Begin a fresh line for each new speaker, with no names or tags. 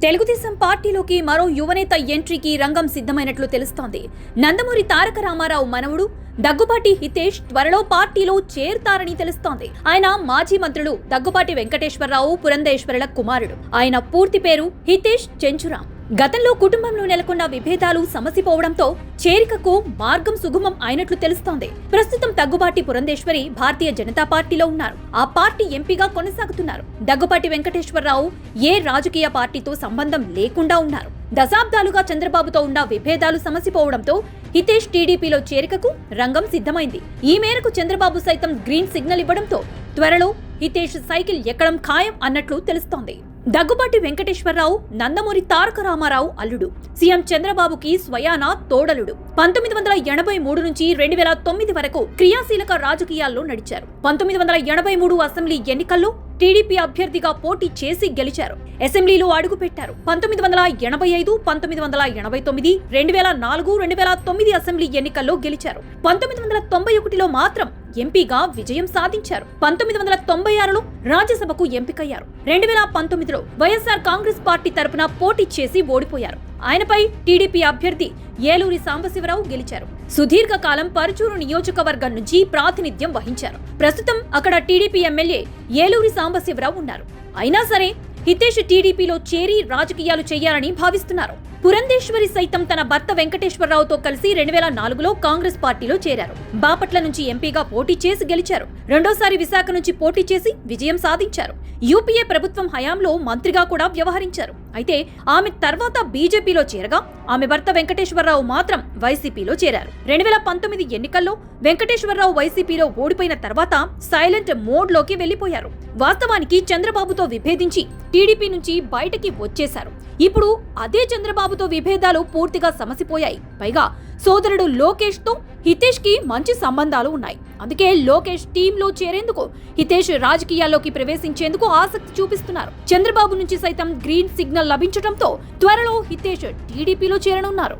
తెలుగుదేశం పార్టీలోకి మరో యువనేత ఎంట్రీకి రంగం సిద్ధమైనట్లు తెలుస్తోంది. నందమూరి తారక రామారావు మనవడు దగ్గుబాటి హితేష్ త్వరలో పార్టీలో చేరుతారని తెలుస్తోంది. ఆయన మాజీ మంత్రులు దగ్గుబాటి వెంకటేశ్వరరావు పురంధేశ్వరుల కుమారుడు. ఆయన పూర్తి పేరు హితేష్ చెంచురాం. గతంలో కుటుంబంలో నెలకొన్న విభేదాలు సమసిపోవడంతో చేరికకు మార్గం సుగమం అయినట్లు తెలుస్తోంది. ప్రస్తుతం దగ్గుబాటి పురంధేశ్వరి భారతీయ జనతా పార్టీలో ఉన్నారు. ఆ పార్టీ ఎంపీగా కొనసాగుతున్నారు. దగ్గుబాటి వెంకటేశ్వరరావు ఏ రాజకీయ పార్టీతో సంబంధం లేకుండా ఉన్నారు. దశాబ్దాలుగా చంద్రబాబుతో ఉన్న విభేదాలు సమసిపోవడంతో హితేష్ టీడీపీలో చేరికకు రంగం సిద్ధమైంది. ఈ మేరకు చంద్రబాబు సైతం గ్రీన్ సిగ్నల్ ఇవ్వడంతో త్వరలో హితేష్ సైకిల్ ఎక్కడం ఖాయం అన్నట్లు తెలుస్తోంది. దగ్గుబాటి వెంకటేశ్వరరావు నందమూరి తారక రామారావు అల్లుడు. సీఎం చంద్రబాబుకి స్వయానా తోడలుడు. 1983 నుంచి 2009 వరకు క్రియాశీలక రాజకీయాల్లో నడిచారు. 1983 అసెంబ్లీ ఎన్నికల్లో టీడీపీ అభ్యర్థిగా పోటీ చేసి గెలిచారు. అసెంబ్లీలో అడుగుపెట్టారు. 1985, 1989, 2004, 2009 అసెంబ్లీ ఎన్నికల్లో గెలిచారు. 1991లో మాత్రం ఎంపీగా విజయం సాధించారు. 1996లో రాజ్యసభకు ఎంపికయ్యారు. 2019లో వైఎస్ఆర్ కాంగ్రెస్ పార్టీ తరపున పోటీ చేసి ఓడిపోయారు. ఆయనపై టీడీపీ అభ్యర్థి ఏలూరి సాంబశివరావు గెలిచారు. సుదీర్ఘకాలం పరుచూరు నియోజకవర్గం నుంచి ప్రాతినిధ్యం వహించారు. ప్రస్తుతం అక్కడ టీడీపీ ఎమ్మెల్యే ఏలూరి సాంబశివరావు ఉన్నారు. అయినా సరే హితేష్ టీడీపీలో చేరి రాజకీయాలు చేయాలని భావిస్తున్నారు. పురంధేశ్వరి సైతం తన భర్త వెంకటేశ్వరరావుతో కలిసి 2004లో కాంగ్రెస్ పార్టీలో చేరారు. బాపట్ల నుంచి ఎంపీగా పోటీ చేసి గెలిచారు. రెండోసారి విశాఖ నుంచి పోటీ చేసి విజయం సాధించారు. యూపీఏ ప్రభుత్వం హయాంలో మంత్రిగా కూడా వ్యవహరించారు. అయితే ఆమె తర్వాత బీజేపీలో చేరగా ఆమె భర్త వెంకటేశ్వరరావు మాత్రం వైసీపీలో చేరారు. 2019 ఎన్నికల్లో వెంకటేశ్వరరావు వైసీపీలో ఓడిపోయిన తర్వాత సైలెంట్ మోడ్ లోకి వెళ్లిపోయారు. వాస్తవానికి చంద్రబాబుతో విభేదించి టీడీపీ నుంచి బయటకి వచ్చేశారు. ఇప్పుడు అదే చంద్రబాబుతో విభేదాలు పూర్తిగా సమసిపోయాయి. పైగా సోదరుడు లోకేష్ తో హితేష్ కి మంచి సంబంధాలు ఉన్నాయి. అందుకే లోకేష్ టీంలో చేరేందుకు హితేష్ రాజకీయాల్లోకి ప్రవేశించేందుకు ఆసక్తి చూపిస్తున్నారు. చంద్రబాబు నుంచి సైతం గ్రీన్ సిగ్నల్ లభించడంతో త్వరలో హితేష్ టీడీపీలో చేరనున్నారు.